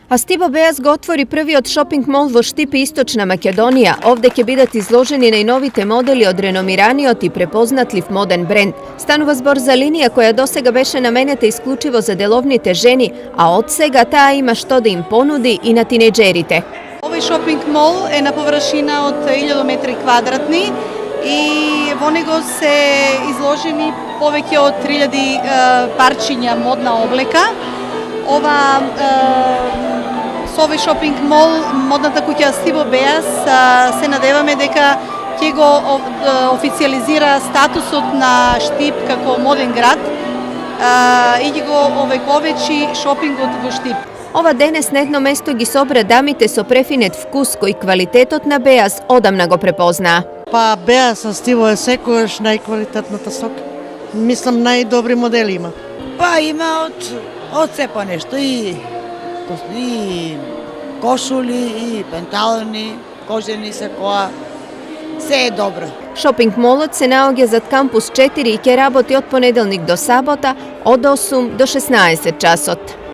A Stibo Beas go otvori prvi od shopping mall vo Štipi Istočna Makedonija. Ovdje će bidati izloženi najnovite modeli od renomiraniot i prepoznatljiv modern brand. Stanova zborza linija koja dosega beše namenjata isključivo za delovnite ženi, a od svega ta ima što da im ponudi i na tinejdžerite. Ovaj shopping mall je na površina od 1000 metri kvadratni i vo него se izloženi poveke od 3000 parčinja modna obleka. Со овој шопинг мол, модната куќа Stibo Beas, се надеваме дека ќе го официализира статусот на Štip како моден град и ќе го овековечи шопингот во Štip. Ova denes na jedno mesto gi sobra damite so prefinet vkus koji kvalitetot na Beas odamna go prepozna. Па Beas со Stibo е секојаш најквалитетната стока. Мислам најдобри модели има. Па има од се по нешто и кошули, и панталони, кожени сакоа, се е добро. Shopping molot se naogja za kampus 4 i ke raboti od ponedeljnik do sabota od 8 do 16 časot.